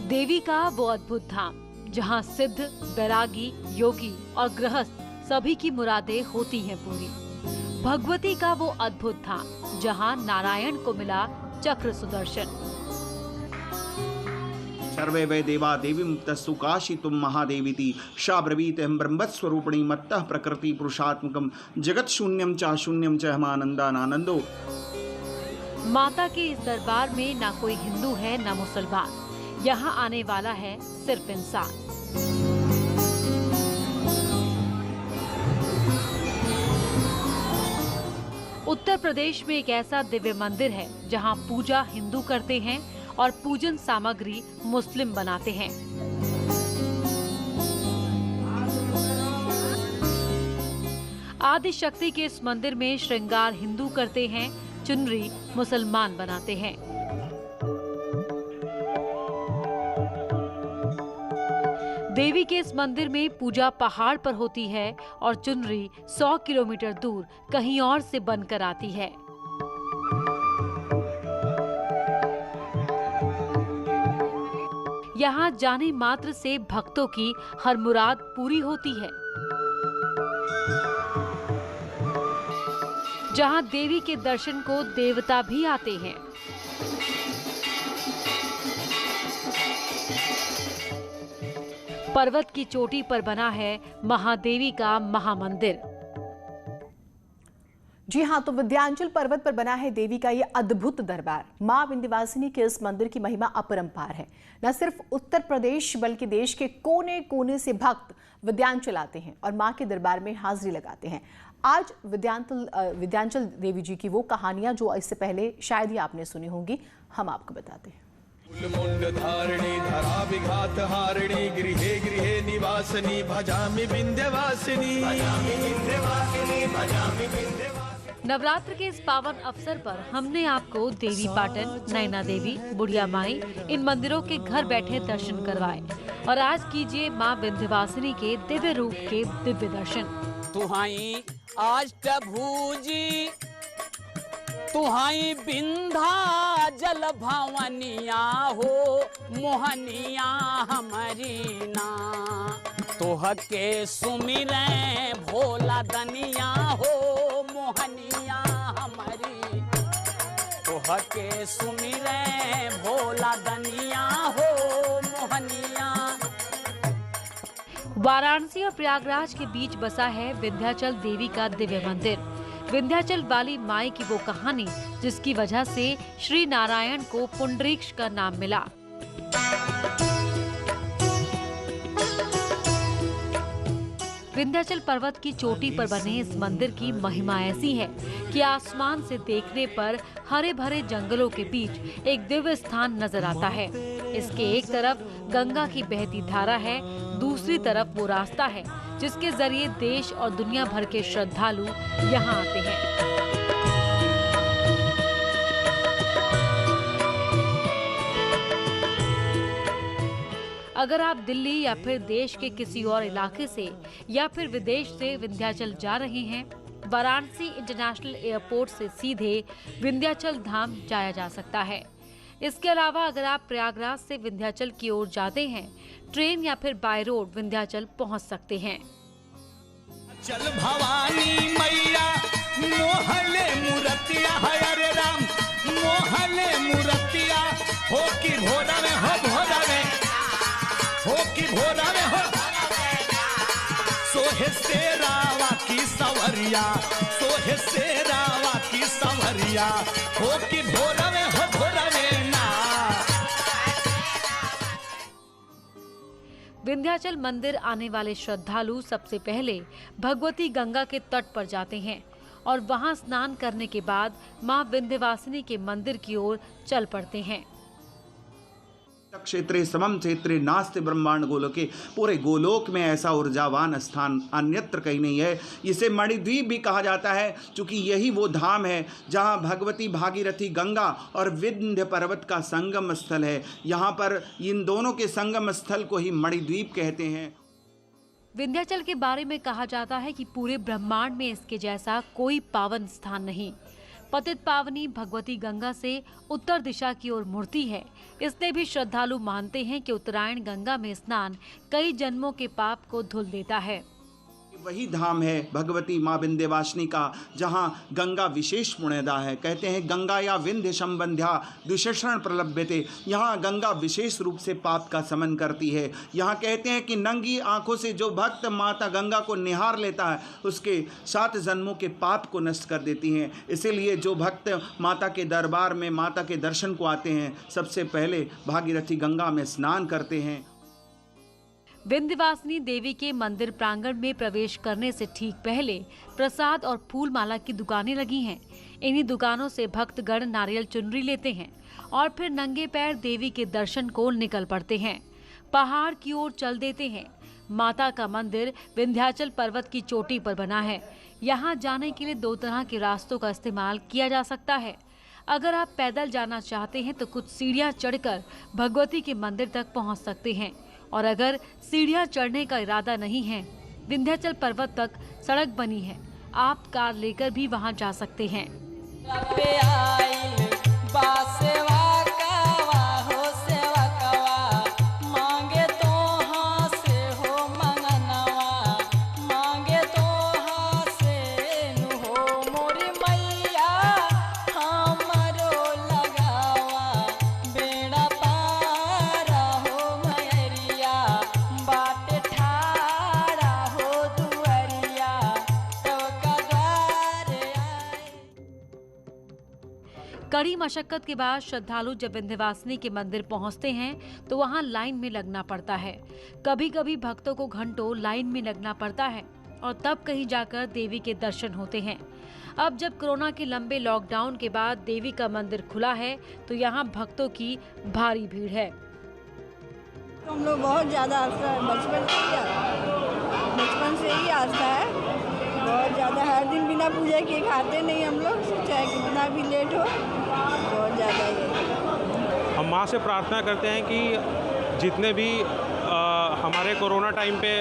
देवी का वो अद्भुत धाम जहाँ सिद्ध, बैरागी, योगी और गृहस्थ सभी की मुरादें होती हैं पूरी। भगवती का वो अद्भुत धाम जहाँ नारायण को मिला चक्र सुदर्शन। सर्वे वै देवा देवी मुक्तस्तु काशी तुम महादेवीति शाब्रवीत हम ब्रह्मस्वरूपिणी मत्तः प्रकृति पुरुषात्मकम जगत शून्यम च हमानंदानंदो। माता के इस दरबार में ना कोई हिंदू है ना मुसलमान, यहाँ आने वाला है सिर्फ इंसान। उत्तर प्रदेश में एक ऐसा दिव्य मंदिर है जहाँ पूजा हिंदू करते हैं और पूजन सामग्री मुस्लिम बनाते हैं। आदि शक्ति के इस मंदिर में श्रृंगार हिंदू करते हैं, चुनरी मुसलमान बनाते हैं। देवी के इस मंदिर में पूजा पहाड़ पर होती है और चुनरी 100 किलोमीटर दूर कहीं और से बनकर आती है। यहाँ जाने मात्र से भक्तों की हर मुराद पूरी होती है। जहाँ देवी के दर्शन को देवता भी आते हैं। पर्वत की चोटी पर बना है महादेवी का महामंदिर। जी हाँ, तो विंध्याचल पर्वत पर बना है देवी का ये अद्भुत दरबार। मां विंध्यवासिनी के इस मंदिर की महिमा अपरंपार है। न सिर्फ उत्तर प्रदेश बल्कि देश के कोने कोने से भक्त विंध्याचल आते हैं और मां के दरबार में हाजिरी लगाते हैं। आज विंध्याचल देवी जी की वो कहानियां जो इससे पहले शायद ही आपने सुनी होंगी, हम आपको बताते हैं। मुंड धारिणी धरा विघात हारिणी गृहे गृहे निवासिनी भजामि विंध्यवासिनी। नवरात्र के इस पावन अवसर पर हमने आपको देवी पाटन, नैना देवी, बुढ़िया माई इन मंदिरों के घर बैठे दर्शन करवाए और आज कीजिए मां विंध्यवासिनी के दिव्य रूप के दिव्य दर्शन। तुहाई अष्टभुजी तुहाई बिंधा जल भवनिया हो मोहनिया हमारी ना। तोह के सुमिरै भोला दनिया हो मोहनिया हमारी। तोह के सुमिरै भोला दनिया हो मोहनिया। वाराणसी और प्रयागराज के बीच बसा है विंध्याचल देवी का दिव्य मंदिर। विंध्याचल वाली माई की वो कहानी जिसकी वजह से श्री नारायण को पुंडरीक्ष का नाम मिला। विंध्याचल पर्वत की चोटी पर बने इस मंदिर की महिमा ऐसी है कि आसमान से देखने पर हरे भरे जंगलों के बीच एक दिव्य स्थान नजर आता है। इसके एक तरफ गंगा की बहती धारा है, दूसरी तरफ वो रास्ता है जिसके जरिए देश और दुनिया भर के श्रद्धालु यहाँ आते हैं। अगर आप दिल्ली या फिर देश के किसी और इलाके से या फिर विदेश से विंध्याचल जा रहे हैं, वाराणसी इंटरनेशनल एयरपोर्ट से सीधे विंध्याचल धाम जाया जा सकता है। इसके अलावा अगर आप प्रयागराज से विंध्याचल की ओर जाते हैं, ट्रेन या फिर बाय रोड विंध्याचल पहुंच सकते हैं। चल भवानी मैया मोहले मूर्तिया हरे राम मोहले मूर्तिया हो कि भोरा में हो भोरा में हो कि भोरा में हो सोहे से रावा की सवरिया सोहे से रावा की सवरिया हो कि भोरा में हो भोरा में ना। विंध्याचल मंदिर आने वाले श्रद्धालु सबसे पहले भगवती गंगा के तट पर जाते हैं और वहां स्नान करने के बाद मां विंध्यवासिनी के मंदिर की ओर चल पड़ते हैं। क्षेत्रे समम क्षेत्रे नास्ति ब्रह्मांड गोलोके, पूरे गोलोक में ऐसा ऊर्जावान स्थान अन्यत्र कहीं नहीं है। इसे मणिद्वीप भी कहा जाता है क्योंकि यही वो धाम है जहां भगवती भागीरथी गंगा और विंध्य पर्वत का संगम स्थल है। यहाँ पर इन दोनों के संगम स्थल को ही मणिद्वीप कहते हैं। विंध्याचल के बारे में कहा जाता है कि पूरे ब्रह्मांड में इसके जैसा कोई पावन स्थान नहीं। पतित पावनी भगवती गंगा से उत्तर दिशा की ओर मुड़ती है। इसलिए भी श्रद्धालु मानते हैं कि उत्तरायण गंगा में स्नान कई जन्मों के पाप को धुल देता है। वही धाम है भगवती माँ विंध्यवासिनी का, जहाँ गंगा विशेष पुण्यदा है। कहते हैं गंगा या विंध्य संबंध्या द्विशरण प्रलभ्यते। यहाँ गंगा विशेष रूप से पाप का शमन करती है। यहाँ कहते हैं कि नंगी आंखों से जो भक्त माता गंगा को निहार लेता है उसके 7 जन्मों के पाप को नष्ट कर देती हैं। इसीलिए जो भक्त माता के दरबार में माता के दर्शन को आते हैं सबसे पहले भागीरथी गंगा में स्नान करते हैं। विंध्यवासिनी देवी के मंदिर प्रांगण में प्रवेश करने से ठीक पहले प्रसाद और फूल माला की दुकानें लगी हैं। इन्हीं दुकानों से भक्तगण नारियल चुनरी लेते हैं और फिर नंगे पैर देवी के दर्शन को निकल पड़ते हैं। पहाड़ की ओर चल देते हैं। माता का मंदिर विंध्याचल पर्वत की चोटी पर बना है। यहाँ जाने के लिए 2 तरह के रास्तों का इस्तेमाल किया जा सकता है। अगर आप पैदल जाना चाहते हैं तो कुछ सीढ़ियाँ चढ़कर भगवती के मंदिर तक पहुँच सकते हैं, और अगर सीढ़ियां चढ़ने का इरादा नहीं है, विंध्याचल पर्वत तक सड़क बनी है, आप कार लेकर भी वहां जा सकते हैं। कड़ी मशक्कत के बाद श्रद्धालु जब विंध्यवासिनी के मंदिर पहुंचते हैं तो वहां लाइन में लगना पड़ता है। कभी कभी भक्तों को घंटों लाइन में लगना पड़ता है और तब कहीं जाकर देवी के दर्शन होते हैं। अब जब कोरोना के लंबे लॉकडाउन के बाद देवी का मंदिर खुला है तो यहाँ भक्तों की भारी भीड़ है। हम लोग बहुत ज़्यादा आस्था है, बचपन से ही आस्था है। बहुत ज़्यादा हर दिन बिना पूजा किए खाते नहीं हम लोग, चाहे कितना भी लेट हो। बहुत ज़्यादा ये हम माँ से प्रार्थना करते हैं कि जितने भी हमारे कोरोना टाइम पे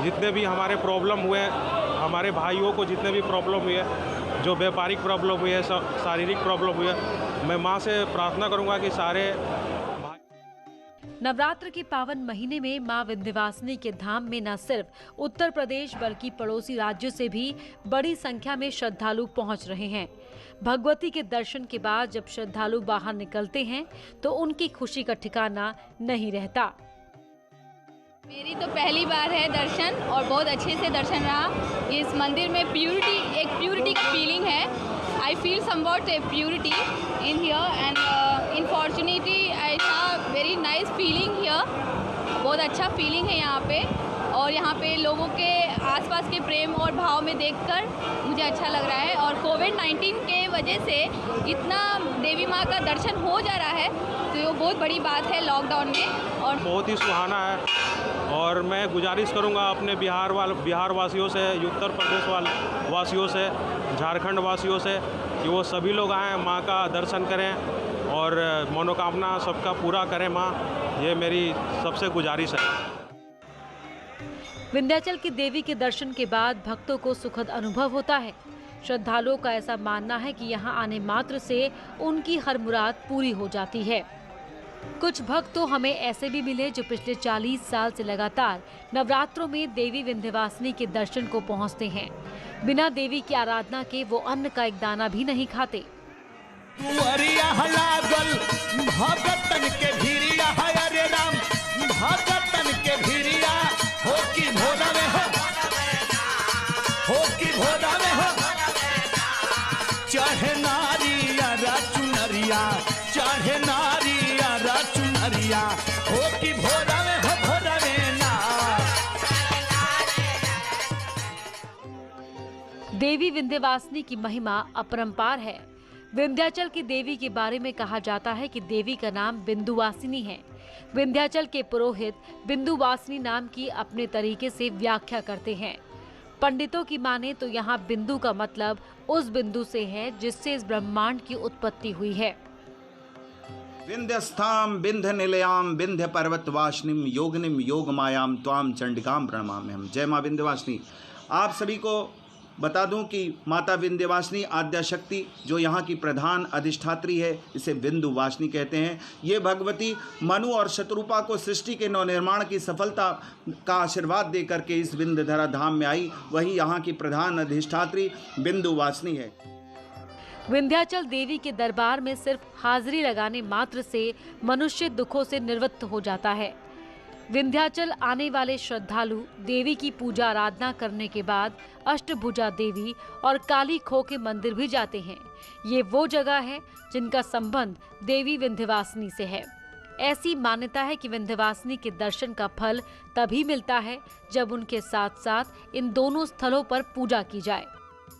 जितने भी हमारे प्रॉब्लम हुए, हमारे भाइयों को जितने भी प्रॉब्लम हुए, जो व्यापारिक प्रॉब्लम हुई है, शारीरिक प्रॉब्लम हुई है, मैं माँ से प्रार्थना करूँगा कि सारे नवरात्र के पावन महीने में मां विंध्यवासिनी के धाम में न सिर्फ उत्तर प्रदेश बल्कि पड़ोसी राज्यों से भी बड़ी संख्या में श्रद्धालु पहुंच रहे हैं। भगवती के दर्शन के बाद जब श्रद्धालु बाहर निकलते हैं तो उनकी खुशी का ठिकाना नहीं रहता। मेरी तो पहली बार है दर्शन और बहुत अच्छे से दर्शन रहा। इस मंदिर में प्यूरिटी की फीलिंग है। I feel somewhat a purity in here and in fortunately I saw very nice feeling here। बहुत अच्छा फीलिंग है यहाँ पे, और यहाँ पे लोगों के आसपास के प्रेम और भाव में देखकर मुझे अच्छा लग रहा है। और कोविड-19 के वजह से इतना देवी माँ का दर्शन हो जा रहा है तो ये बहुत बड़ी बात है लॉकडाउन में, और बहुत ही सुहाना है। और मैं गुजारिश करूँगा अपने बिहार वासियों से, उत्तर प्रदेश वासियों से, झारखंड वासियों से कि वो सभी लोग आएँ, माँ का दर्शन करें और मनोकामना सबका पूरा करें माँ। ये मेरी सबसे गुजारिश है। विंध्याचल की देवी के दर्शन के बाद भक्तों को सुखद अनुभव होता है। श्रद्धालुओं का ऐसा मानना है कि यहाँ आने मात्र से उनकी हर मुराद पूरी हो जाती है। कुछ भक्त तो हमें ऐसे भी मिले जो पिछले 40 साल से लगातार नवरात्रों में देवी विंध्यवासिनी के दर्शन को पहुँचते हैं। बिना देवी की आराधना के वो अन्न का एक दाना भी नहीं खाते। भगतन के भिरिया हरे राम, भगतन के भिरिया हो कि भोला में हो कि भोला में हो। चाहे नारिया चुनरिया, चाहे नारिया चुनरिया हो कि भोला में हो, भोला में ना। देवी विंध्यवासिनी की महिमा अपरंपार है। विंध्याचल की देवी के बारे में कहा जाता है कि देवी का नाम बिंदुवासिनी है। विंध्याचल के पुरोहित बिंदुवासिनी नाम की अपने तरीके से व्याख्या करते हैं। पंडितों की माने तो यहाँ बिंदु का मतलब उस बिंदु से है जिससे इस ब्रह्मांड की उत्पत्ति हुई है। विंध्यस्थाम विंध्य निलयाम विंध्य पर्वतवासिनीम योगिनीम योग मायाम त्वाम चंडिकाम प्रणमाम्यहम्। जय मां विंध्यवासिनी। आप सभी को बता दूं कि माता विंध्यवासिनी आद्याशक्ति जो यहाँ की प्रधान अधिष्ठात्री है, इसे विंध्यवासिनी कहते हैं। ये भगवती मनु और शत्रुपा को सृष्टि के नवनिर्माण की सफलता का आशीर्वाद दे करके इस विंध्यधरा धाम में आई, वही यहाँ की प्रधान अधिष्ठात्री विंध्यवासिनी है। विंध्याचल देवी के दरबार में सिर्फ हाजिरी लगाने मात्र से मनुष्य दुखों से निवृत्त हो जाता है। विंध्याचल आने वाले श्रद्धालु देवी की पूजा आराधना करने के बाद अष्टभुजा देवी और काली खो के मंदिर भी जाते हैं। ये वो जगह है जिनका संबंध देवी विंध्यवासिनी से है। ऐसी मान्यता है कि विंध्यवासिनी के दर्शन का फल तभी मिलता है जब उनके साथ साथ इन दोनों स्थलों पर पूजा की जाए।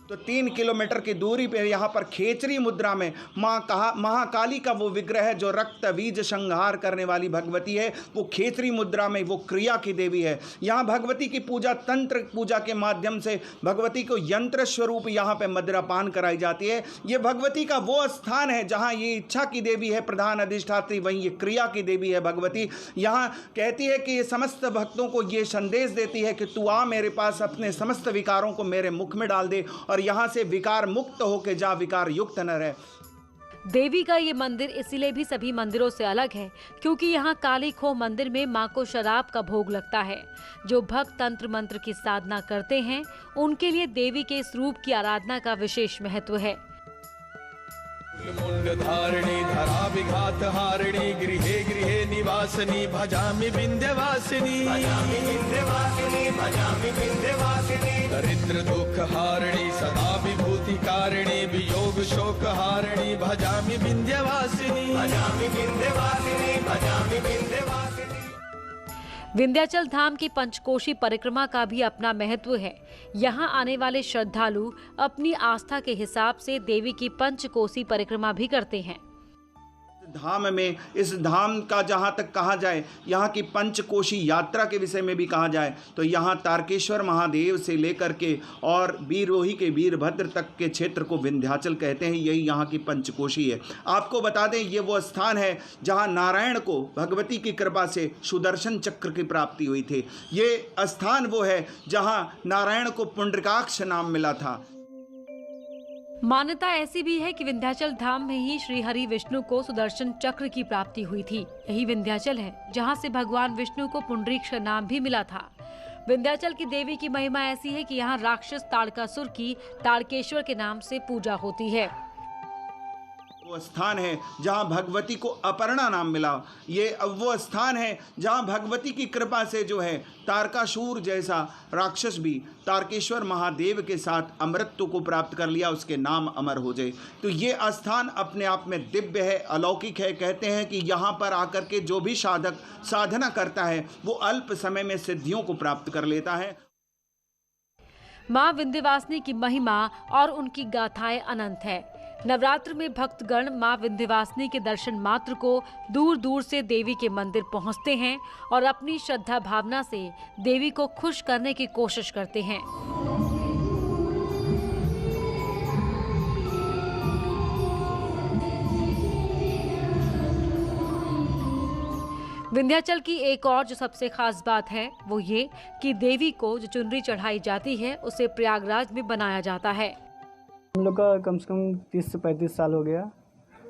तो 3 किलोमीटर की दूरी पर यहाँ पर खेचरी मुद्रा में महाकाली का वो विग्रह है जो रक्त बीज संहार करने वाली भगवती है। वो खेचरी मुद्रा में वो क्रिया की देवी है। यहाँ भगवती की पूजा तंत्र पूजा के माध्यम से भगवती को यंत्र स्वरूप यहाँ पे मदिरापान कराई जाती है। ये भगवती का वो स्थान है जहाँ ये इच्छा की देवी है प्रधान अधिष्ठात्री, वहीं ये क्रिया की देवी है भगवती। यहाँ कहती है कि ये समस्त भक्तों को ये संदेश देती है कि तू आ मेरे पास, अपने समस्त विकारों को मेरे मुख में डाल दे और यहाँ से विकार मुक्त होके जा, विकार युक्त न रहे। देवी का ये मंदिर इसीलिए भी सभी मंदिरों से अलग है क्योंकि यहाँ काली खो मंदिर में मां को शराब का भोग लगता है। जो भक्त तंत्र मंत्र की साधना करते हैं उनके लिए देवी के इस रूप की आराधना का विशेष महत्व है। मुंड धारिणी धरा विघात हारिणी गृहे गृहे निवासिनी भजामि विंध्यवासिनी दरिद्र दुख हारिणी सदा विभूति कारिणी वियोग शोक हारिणी भजामि विंध्यवासिनी। विंध्याचल धाम की पंचकोशी परिक्रमा का भी अपना महत्व है। यहाँ आने वाले श्रद्धालु अपनी आस्था के हिसाब से देवी की पंचकोशी परिक्रमा भी करते हैं। धाम में इस धाम का जहाँ तक कहा जाए, यहाँ की पंचकोशी यात्रा के विषय में भी कहा जाए तो यहाँ तारकेश्वर महादेव से लेकर के और बीरोही के वीरभद्र तक के क्षेत्र को विंध्याचल कहते हैं। यही यहाँ की पंचकोशी है। आपको बता दें ये वो स्थान है जहाँ नारायण को भगवती की कृपा से सुदर्शन चक्र की प्राप्ति हुई थी। ये स्थान वो है जहाँ नारायण को पुंडरीकाक्ष नाम मिला था। मान्यता ऐसी भी है कि विंध्याचल धाम में ही श्री हरि विष्णु को सुदर्शन चक्र की प्राप्ति हुई थी। यही विंध्याचल है जहां से भगवान विष्णु को पुंडरीक्ष नाम भी मिला था। विंध्याचल की देवी की महिमा ऐसी है कि यहाँ राक्षस ताड़कासुर की ताड़केश्वर के नाम से पूजा होती है। वो स्थान है जहाँ भगवती को अपर्णा नाम मिला। ये वो स्थान है जहाँ भगवती की कृपा से जो है तारकासुर जैसा राक्षस भी तारकेश्वर महादेव के साथ अमृतत्व को प्राप्त कर लिया, उसके नाम अमर हो जाए। तो ये स्थान अपने आप में दिव्य है, अलौकिक है। कहते हैं कि यहाँ पर आकर के जो भी साधक साधना करता है वो अल्प समय में सिद्धियों को प्राप्त कर लेता है। मां विंध्यवासिनी की महिमा और उनकी गाथाएं अनंत है। नवरात्र में भक्तगण मां विंध्यवासिनी के दर्शन मात्र को दूर दूर से देवी के मंदिर पहुंचते हैं और अपनी श्रद्धा भावना से देवी को खुश करने की कोशिश करते हैं। विंध्याचल की एक और जो सबसे खास बात है वो ये कि देवी को जो चुनरी चढ़ाई जाती है उसे प्रयागराज में बनाया जाता है। हम लोग का कम से कम 30 से 35 साल हो गया।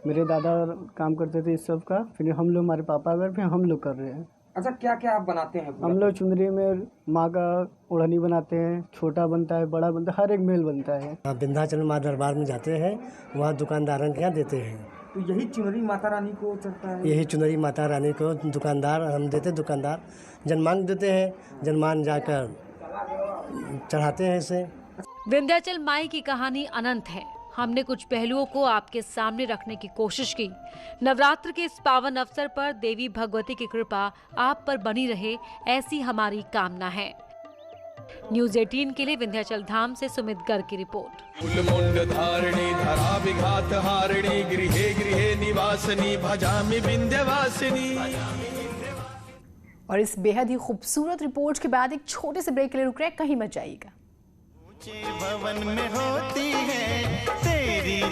मेरे दादा काम करते थे इस सब का, फिर हम लोग, हमारे पापा घर, फिर हम लोग कर रहे हैं। अच्छा, क्या क्या आप बनाते हैं? हम लोग चुनरी में माँ का ओढ़नी बनाते हैं, छोटा बनता है, बड़ा बनता है, हर एक मेल बनता है। विंध्याचल माँ दरबार में जाते हैं, वहाँ दुकानदारों के यहाँ देते हैं। तो यही चुनरी माता रानी को चढ़ता है? यही चुनरी माता रानी को दुकानदार हम देते, दुकानदार जनमान देते हैं, जनमान जाकर चढ़ाते हैं इसे। विंध्याचल माई की कहानी अनंत है। हमने कुछ पहलुओं को आपके सामने रखने की कोशिश की। नवरात्र के इस पावन अवसर पर देवी भगवती की कृपा आप पर बनी रहे, ऐसी हमारी कामना है। न्यूज़ 18 के लिए विंध्याचल धाम से सुमित गर्ग की रिपोर्ट। मुंड धारिणी धरा विघात हारिणी गृहे गृहे निवासिनी भजामि विंध्यवासिनी। और इस बेहद ही खूबसूरत रिपोर्ट के बाद एक छोटे से ब्रेक के लिए रुक रहे हैं, कहीं मत जाइएगा। भवन में होती है तेरी